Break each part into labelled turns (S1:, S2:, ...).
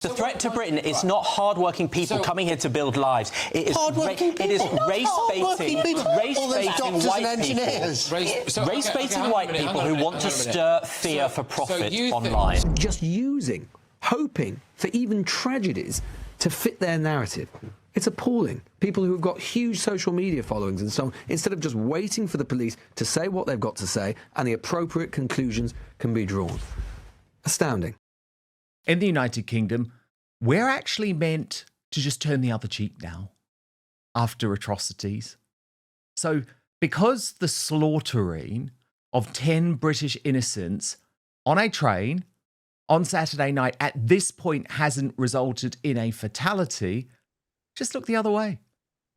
S1: The threat to Britain is not hard-working people coming here to build lives. It is race-baiting white people. Race-baiting white people who want to stir fear for profit online.
S2: Just using, hoping for even tragedies to fit their narrative. It's appalling. People who have got huge social media followings and so on, instead of just waiting for the police to say what they've got to say and the appropriate conclusions can be drawn. Astounding.
S3: In the United Kingdom, we're actually meant to just turn the other cheek now after atrocities. So because the slaughtering of 10 British innocents on a train on Saturday night at this point hasn't resulted in a fatality, just look the other way.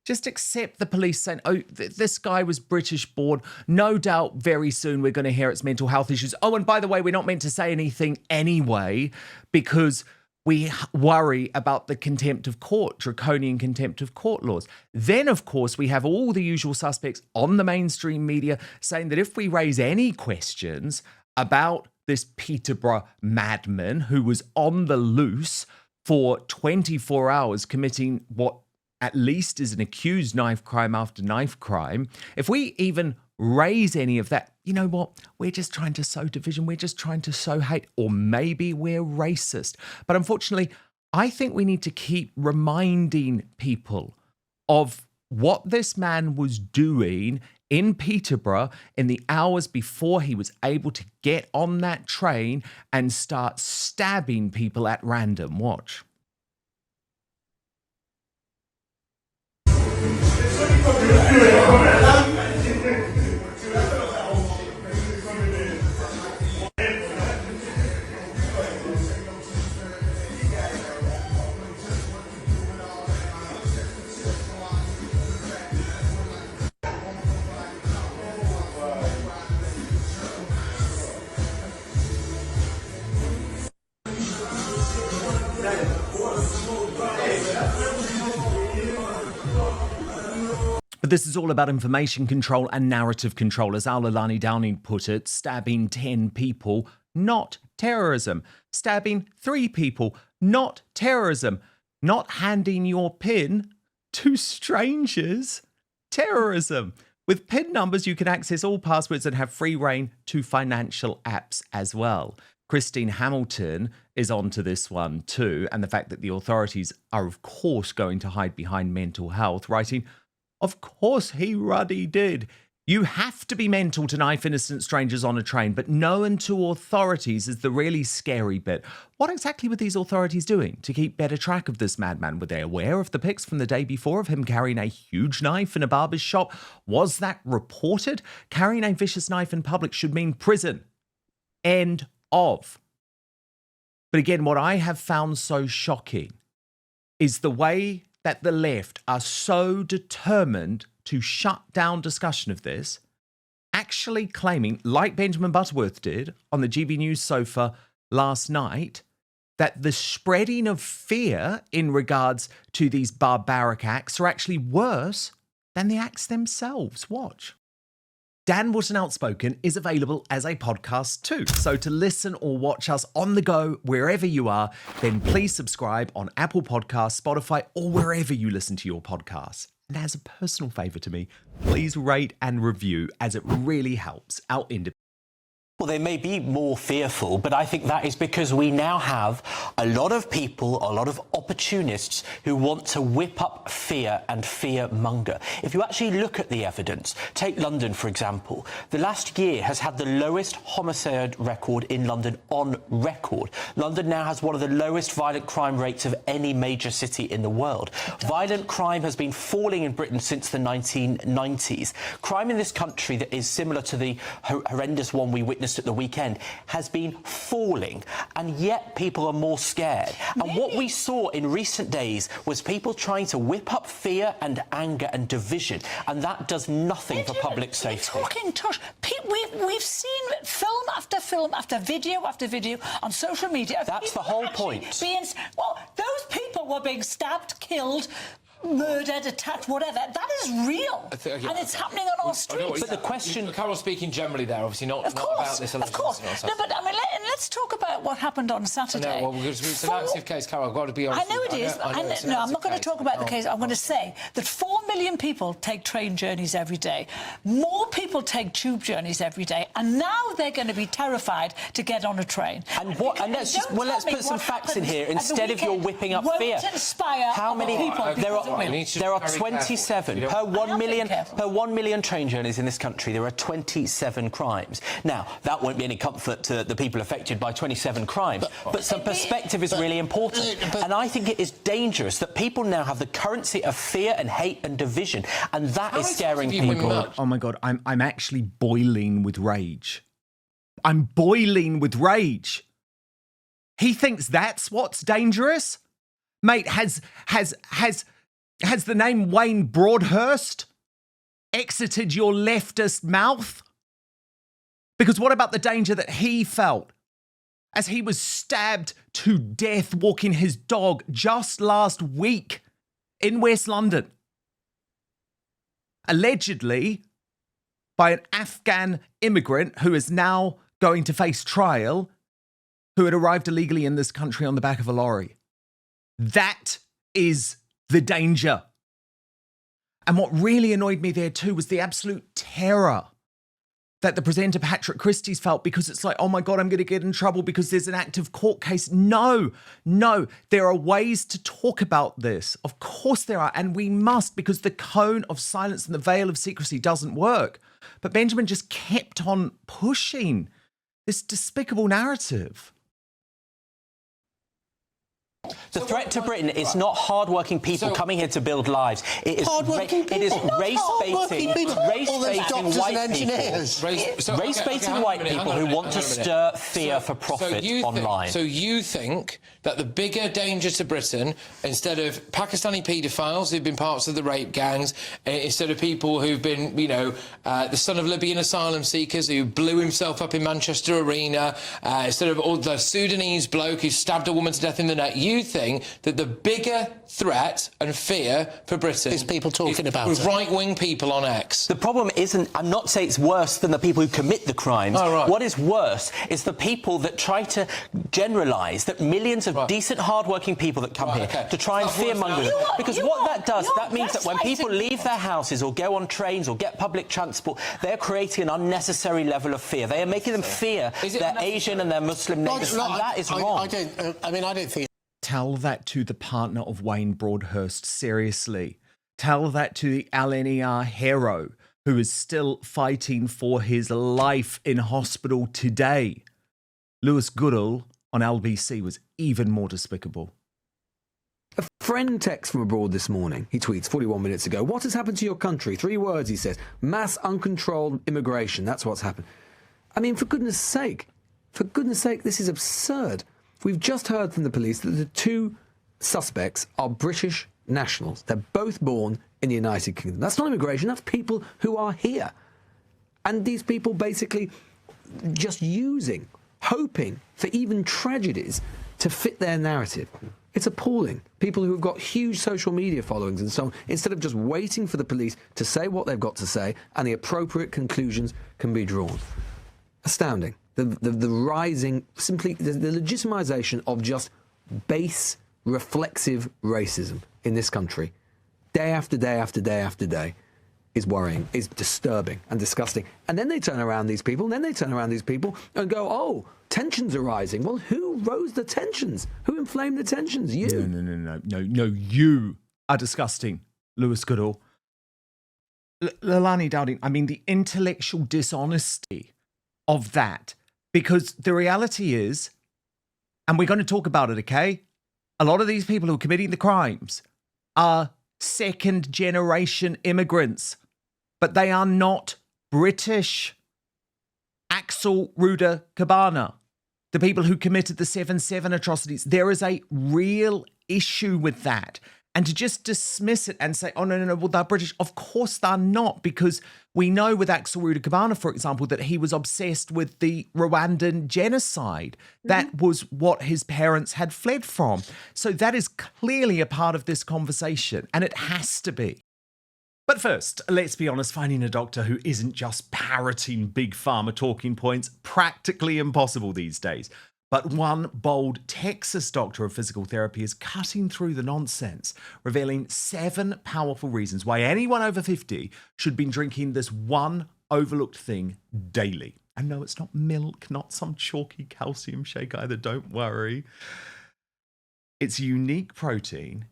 S3: Just accept the police saying, oh, this guy was British born. No doubt very soon we're going to hear it's mental health issues. Oh, and by the way, we're not meant to say anything anyway because we worry about the contempt of court, draconian contempt of court laws. Then, of course, we have all the usual suspects on the mainstream media saying that if we raise any questions about this Peterborough madman who was on the loose for 24 hours committing what at least is an accused knife crime after knife crime, if we even raise any of that, you know what? We're just trying to sow division. We're just trying to sow hate. Or maybe we're racist. But unfortunately, I think we need to keep reminding people of what this man was doing in Peterborough in the hours before he was able to get on that train and start stabbing people at random. Watch. But this is all about information control and narrative control. As Aulani Downing put it, stabbing 10 people, not terrorism. Stabbing 3 people, not terrorism. Not handing your PIN to strangers, terrorism. With PIN numbers, you can access all passwords and have free reign to financial apps as well. Christine Hamilton is onto this one too, and the fact that the authorities are, of course, going to hide behind mental health, writing, of course he ruddy did. You have to be mental to knife innocent strangers on a train, but known to authorities is the really scary bit. What exactly were these authorities doing to keep better track of this madman? Were they aware of the pics from the day before of him carrying a huge knife in a barber's shop? Was that reported? Carrying a vicious knife in public should mean prison. End of. But again, what I have found so shocking is the way that the left are so determined to shut down discussion of this, actually claiming, like Benjamin Butterworth did on the GB News sofa last night, that the spreading of fear in regards to these barbaric acts are actually worse than the acts themselves. Watch. Dan Wootton Outspoken is available as a podcast too. So to listen or watch us on the go, wherever you are, then please subscribe on Apple Podcasts, Spotify, or wherever you listen to your podcasts. And as a personal favour to me, please rate and review, as it really helps our independent.
S1: Well, they may be more fearful, but I think that is because we now have a lot of people, a lot of opportunists who want to whip up fear and fear-monger. If you actually look at the evidence, take London, for example. The last year has had the lowest homicide record in London on record. London now has one of the lowest violent crime rates of any major city in the world. Violent crime has been falling in Britain since the 1990s. Crime in this country that is similar to the horrendous one we witnessed at the weekend has been falling, and yet people are more scared. And what we saw in recent days was people trying to whip up fear and anger and division, and that does nothing for public safety.
S4: Talking Tosh, we've seen film after film after video on social media.
S1: That's the whole point.
S4: Well, those people were being stabbed, killed, murdered, attacked, whatever. That is real, and it's happening on our streets.
S1: But the question...
S5: Carol's speaking generally there, obviously not about this.
S4: Of course. No, but I mean, let's talk about what happened on Saturday.
S5: No, well, it's an active case, Carol. I've got to be honest.
S4: I know it is. No, I'm not going to talk about the case. I'm going to say that 4 million people take train journeys every day. More people take tube journeys every day, and now they're going to be terrified to get on a train.
S1: And let's put some facts in here instead of your whipping up fear. How many
S4: people?
S1: There are 27 per 1 million train journeys in this country. There are 27 crimes. Now, that won't be any comfort to the people affected by 27 crimes, but some perspective is really important. And I think it is dangerous that people now have the currency of fear and hate and division, and that is scaring people.
S3: Oh my God, I'm actually boiling with rage. I'm boiling with rage. He thinks that's what's dangerous? Mate, has the name Wayne Broadhurst exited your leftist mouth? Because what about the danger that he felt as he was stabbed to death walking his dog just last week in West London? Allegedly by an Afghan immigrant who is now going to face trial, who had arrived illegally in this country on the back of a lorry. That is the danger. And what really annoyed me there too was the absolute terror that the presenter Patrick Christie's felt, because it's like, oh my God, I'm going to get in trouble because there's an active court case. No, there are ways to talk about this. Of course there are, and we must, because the cone of silence and the veil of secrecy doesn't work. But Benjamin just kept on pushing this despicable narrative.
S1: The threat to Britain is not hard-working people coming here to build lives. It is race-baiting white people. Race-baiting white people who want to stir fear for profit online.
S5: So you think that the bigger danger to Britain, instead of Pakistani paedophiles who've been parts of the rape gangs, instead of people who've been, the son of Libyan asylum seekers who blew himself up in Manchester Arena, instead of all the Sudanese bloke who stabbed a woman to death in the neck, you think that the bigger threat and fear for Britain
S6: is people talking about
S5: with
S6: it.
S5: right-wing people on X.
S1: The problem isn't, I'm not saying it's worse than the people who commit the crimes.
S5: Oh, right.
S1: What is worse is the people that try to generalise that millions of decent, hard-working people that come here to try and fearmonger them. Because what that does, that means that when people leave their houses or go on trains or get public transport, they're creating an unnecessary level of fear. They are making them fear their Asian and their Muslim neighbours, and that is wrong.
S6: I don't think...
S3: Tell that to the partner of Wayne Broadhurst, seriously. Tell that to the LNER hero who is still fighting for his life in hospital today. Lewis Goodall on LBC was even more despicable.
S2: A friend texts from abroad this morning. He tweets 41 minutes ago, "What has happened to your country?" 3 words, he says. "Mass uncontrolled immigration." That's what's happened. I mean, for goodness sake, this is absurd. We've just heard from the police that the 2 suspects are British nationals. They're both born in the United Kingdom. That's not immigration, that's people who are here. And these people basically just hoping for even tragedies to fit their narrative. It's appalling. People who have got huge social media followings and so on, instead of just waiting for the police to say what they've got to say and the appropriate conclusions can be drawn. Astounding. The rising, simply the legitimization of just base, reflexive racism in this country, day after day after day after day, is worrying, is disturbing and disgusting. And then they turn around these people, and go, oh, tensions are rising. Well, who rose the tensions? Who inflamed the tensions? You.
S3: No, you are disgusting, Lewis Goodall. Leilani Dowding, I mean, the intellectual dishonesty of that. Because the reality is, and we're going to talk about it, okay? A lot of these people who are committing the crimes are second-generation immigrants, but they are not British. Axel Ruder Cabana, the people who committed the 7/7 atrocities, there is a real issue with that. And to just dismiss it and say, oh, no, well, they're British. Of course they're not, because we know with Axel Ruder Cabana, for example, that he was obsessed with the Rwandan genocide. That was what his parents had fled from. So that is clearly a part of this conversation, and it has to be. But first, let's be honest, finding a doctor who isn't just parroting big pharma talking points, practically impossible these days. But one bold Texas doctor of physical therapy is cutting through the nonsense, revealing 7 powerful reasons why anyone over 50 should be drinking this one overlooked thing daily. And no, it's not milk, not some chalky calcium shake either, don't worry. It's a unique protein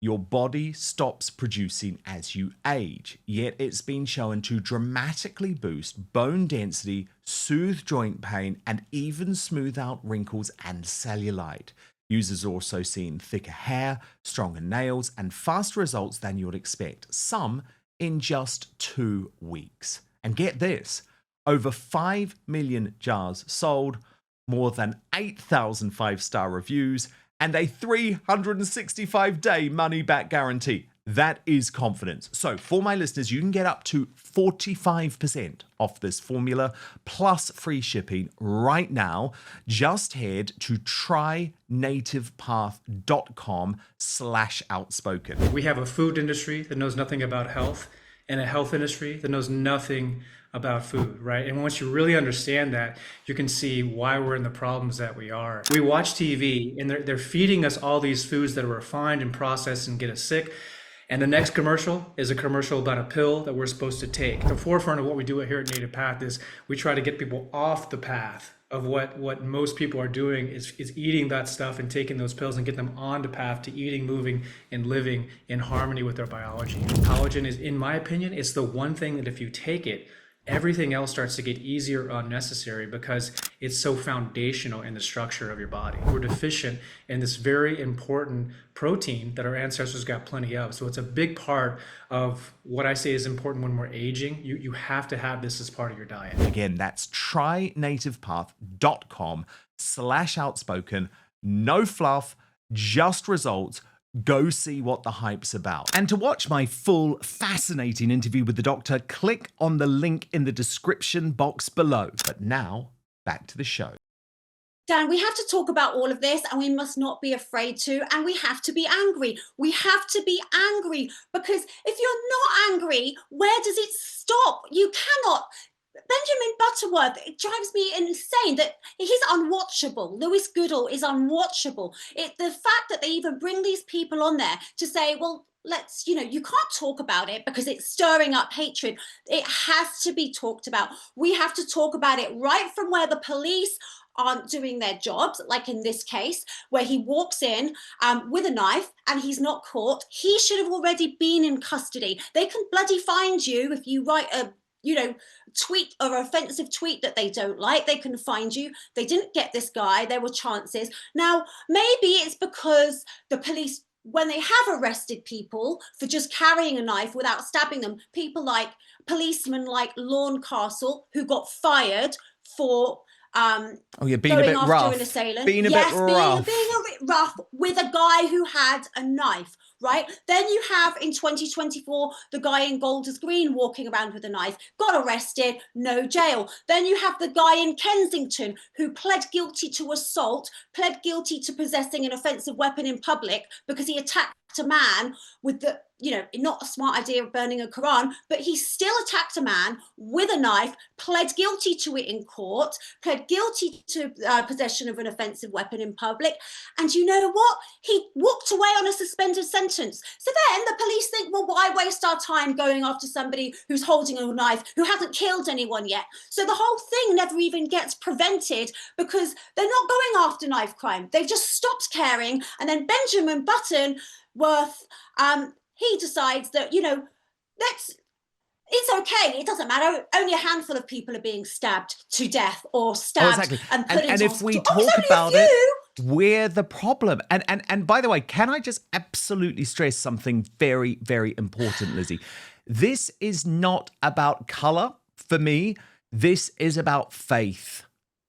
S3: your body stops producing as you age, yet it's been shown to dramatically boost bone density, soothe joint pain, and even smooth out wrinkles and cellulite. Users are also seeing thicker hair, stronger nails, and faster results than you would expect, some in just 2 weeks. And get this, over 5 million jars sold, more than 8,000 5-star reviews, and a 365-day money-back guarantee. That is confidence. So for my listeners, you can get up to 45% off this formula plus free shipping right now. Just head to trynativepath.com/outspoken.
S7: We have a food industry that knows nothing about health and a health industry that knows nothing about food, right? And once you really understand that, you can see why we're in the problems that we are. We watch TV and they're feeding us all these foods that are refined and processed and get us sick. And the next commercial is a commercial about a pill that we're supposed to take. The forefront of what we do here at Native Path is we try to get people off the path of what most people are doing is eating that stuff and taking those pills and get them on the path to eating, moving, and living in harmony with their biology. Collagen is, in my opinion, it's the one thing that if you take it, everything else starts to get easier or unnecessary because it's so foundational in the structure of your body. We're deficient in this very important protein that our ancestors got plenty of. So it's a big part of what I say is important when we're aging. You have to have this as part of your diet.
S3: Again, that's trynativepath.com/outspoken. No fluff, just results. Go see what the hype's about. And to watch my full, fascinating interview with the doctor, click on the link in the description box below. But now, back to the show.
S8: Dan, we have to talk about all of this and we must not be afraid to, and we have to be angry. We have to be angry because if you're not angry, where does it stop? You cannot. Benjamin Butterworth, it drives me insane that he's unwatchable. Lewis Goodall is unwatchable. The fact that they even bring these people on there to say, well, let's, you can't talk about it because it's stirring up hatred. It has to be talked about. We have to talk about it right from where the police aren't doing their jobs, like in this case, where he walks in with a knife and he's not caught. He should have already been in custody. They can bloody find you if you write a tweet or offensive tweet that they don't like. They can find you. They didn't get this guy. There were chances. Now, maybe it's because the police, when they have arrested people for just carrying a knife without stabbing them, policemen like Lorne Castle, who got fired for
S3: being a
S8: going
S3: bit
S8: after
S3: rough.
S8: an assailant.
S3: Being a bit rough.
S8: Being a bit rough with a guy who had a knife, right? Then you have in 2024 the guy in Golders Green walking around with a knife, got arrested, no jail. Then you have the guy in Kensington who pled guilty to assault, pled guilty to possessing an offensive weapon in public because he attacked a man with the, not a smart idea of burning a Quran, but he still attacked a man with a knife, pled guilty to it in court, pled guilty to possession of an offensive weapon in public. And you know what? He walked away on a suspended sentence. So then the police think, well, why waste our time going after somebody who's holding a knife, who hasn't killed anyone yet? So the whole thing never even gets prevented because they're not going after knife crime. They've just stopped caring. And then Benjamin Butterworth, he decides that, it's okay. It doesn't matter. Only a handful of people are being stabbed to death or stabbed and put into
S3: and if we talk about it, we're the problem. And by the way, can I just absolutely stress something very, very important, Lizzie? This is not about color for me. This is about faith,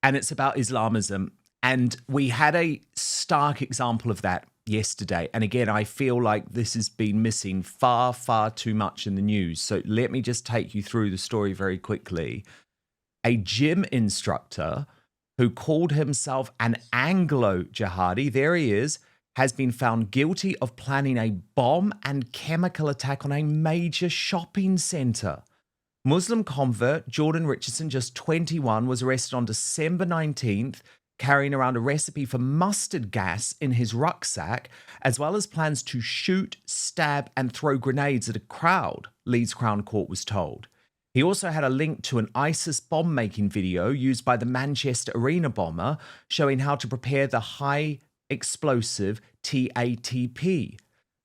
S3: and it's about Islamism. And we had a stark example of that yesterday. And again, I feel like this has been missing far, far too much in the news. So let me just take you through the story very quickly. A gym instructor who called himself an Anglo jihadi, there he is, has been found guilty of planning a bomb and chemical attack on a major shopping centre. Muslim convert Jordan Richardson, just 21, was arrested on December 19th, carrying around a recipe for mustard gas in his rucksack, as well as plans to shoot, stab, and throw grenades at a crowd, Leeds Crown Court was told. He also had a link to an ISIS bomb-making video used by the Manchester Arena bomber, showing how to prepare the high-explosive TATP.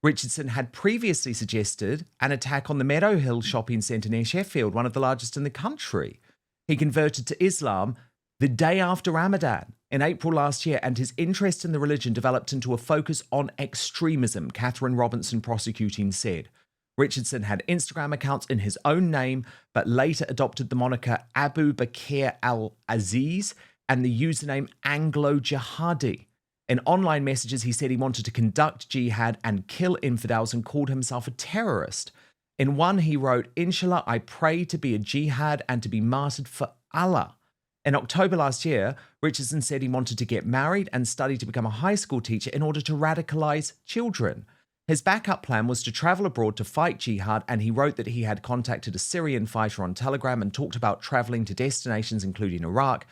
S3: Richardson had previously suggested an attack on the Meadow Hill shopping centre near Sheffield, one of the largest in the country. He converted to Islam the day after Ramadan in April last year, and his interest in the religion developed into a focus on extremism, Catherine Robinson prosecuting said. Richardson had Instagram accounts in his own name, but later adopted the moniker Abu Bakr al-Aziz and the username Anglo Jihadi. In online messages, he said he wanted to conduct jihad and kill infidels and called himself a terrorist. In one, he wrote, "Inshallah, I pray to be a jihad and to be martyred for Allah." In October last year, Richardson said he wanted to get married and study to become a high school teacher in order to radicalize children. His backup plan was to travel abroad to fight jihad, and he wrote that he had contacted a Syrian fighter on Telegram and talked about traveling to destinations including Iraq,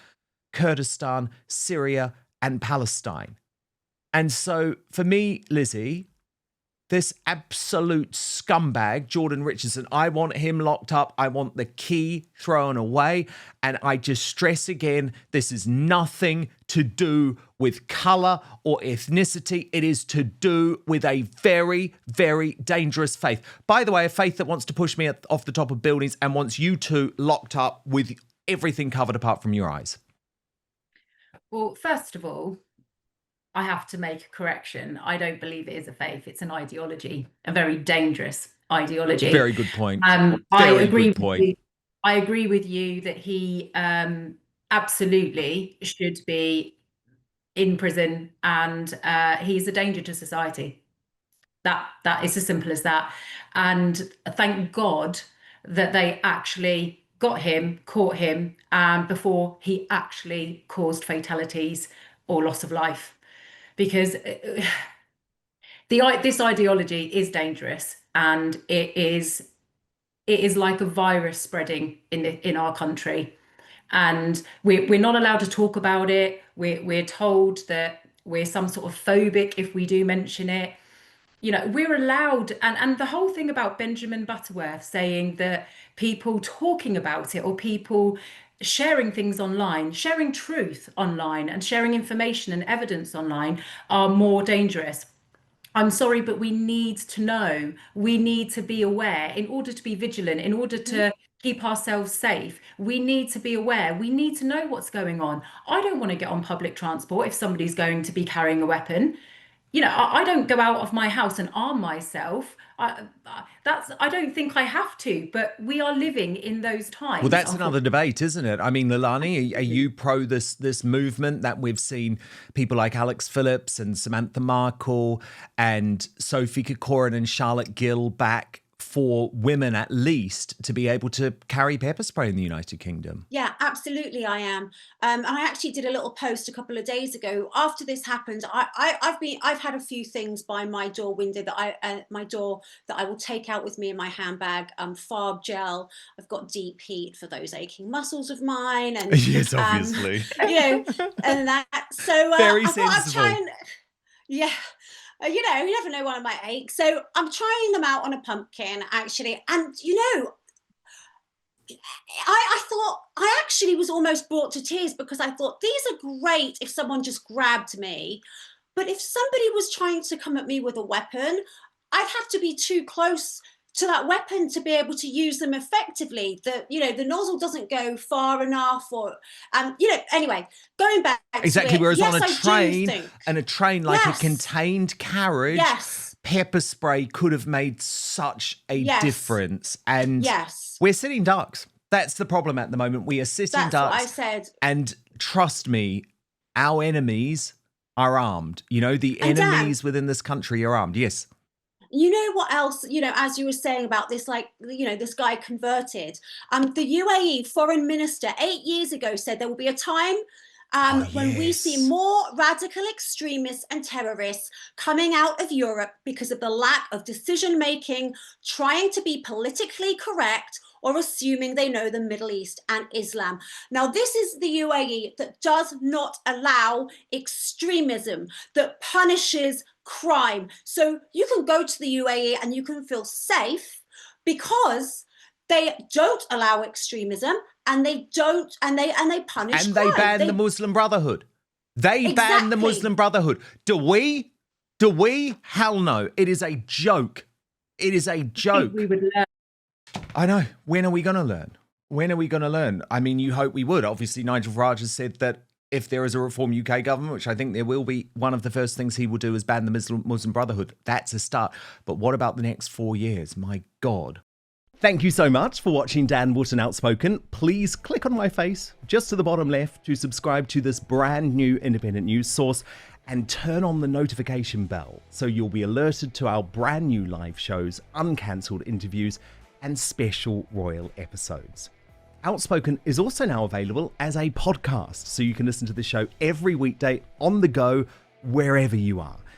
S3: Kurdistan, Syria, and Palestine. And so, for me, Lizzie, this absolute scumbag, Jordan Richardson, I want him locked up. I want the key thrown away. And I just stress again, this is nothing to do with colour or ethnicity. It is to do with a very, very dangerous faith. By the way, a faith that wants to push me off the top of buildings and wants you two locked up with everything covered apart from your eyes.
S9: Well, first of all, I have to make a correction. I don't believe it is a faith. It's an ideology, a very dangerous ideology.
S3: Very good point.
S9: I agree with you that he absolutely should be in prison, and he's a danger to society. That is as simple as that. And thank God that they actually got him, caught him, before he actually caused fatalities or loss of life. Because this ideology is dangerous, and it is like a virus spreading in our country, and we're not allowed to talk about it. We're told that we're some sort of phobic if we do mention it. You know, we're allowed, and the whole thing about Benjamin Butterworth saying that people talking about it or people sharing things online, sharing truth online and sharing information and evidence online are more dangerous. I'm sorry, but we need to know, we need to be aware in order to be vigilant, in order to keep ourselves safe. We need to be aware. We need to know what's going on. I don't want to get on public transport if somebody's going to be carrying a weapon. You know, I don't go out of my house and arm myself. I don't think I have to, but we are living in those times.
S3: Well, that's another debate, isn't it? I mean, Leilani, are you pro this movement that we've seen people like Alex Phillips and Samantha Markle and Sophie Corcoran and Charlotte Gill back for women at least to be able to carry pepper spray in the United Kingdom?
S8: Yeah, absolutely, I am. And I actually did a little post a couple of days ago after this happened. I've had a few things by my door window that I will take out with me in my handbag. Farb gel. I've got deep heat for those aching muscles of mine, and
S3: yes, obviously,
S8: you know, and that. So
S3: very
S8: I
S3: sensible.
S8: Yeah. You know, you never know when I might ache. So I'm trying them out on a pumpkin, actually. And, you know, I thought, I actually was almost brought to tears because I thought, these are great if someone just grabbed me. But if somebody was trying to come at me with a weapon, I'd have to be too close to that weapon to be able to use them effectively. The nozzle doesn't go far enough, or anyway, going back
S3: exactly.
S8: To
S3: Whereas
S8: yes,
S3: on a train, like
S8: yes.
S3: a contained carriage,
S8: yes.
S3: pepper spray could have made such a
S8: yes.
S3: difference. And
S8: yes.
S3: we're sitting ducks. That's the problem at the moment. We are sitting
S8: That's
S3: ducks.
S8: What I said.
S3: And trust me, our enemies are armed. You know, the enemies within this country are armed. Yes.
S8: You know what else, you know, as you were saying about this, like, you know, this guy converted. The UAE foreign minister 8 years ago said there will be a time when we see more radical extremists and terrorists coming out of Europe because of the lack of decision making, trying to be politically correct, or assuming they know the Middle East and Islam. Now, this is the UAE that does not allow extremism, that punishes crime. So you can go to the UAE and you can feel safe because they don't allow extremism, and they punish
S3: And
S8: crime.
S3: they ban the Muslim Brotherhood. They ban the
S8: Exactly.
S3: Muslim Brotherhood. Do we? Do we? Hell no. It is a joke. It is a joke.
S9: We would learn.
S3: I know. When are we going to learn? When are we going to learn? I mean, you hope we would. Obviously, Nigel Farage has said that if there is a Reform UK government, which I think there will be, one of the first things he will do is ban the Muslim Brotherhood. That's a start. But what about the next 4 years? My God. Thank you so much for watching Dan Wootton Outspoken. Please click on my face just to the bottom left to subscribe to this brand new independent news source and turn on the notification bell so you'll be alerted to our brand new live shows, uncancelled interviews, and special royal episodes. Outspoken is also now available as a podcast, so you can listen to the show every weekday on the go, wherever you are.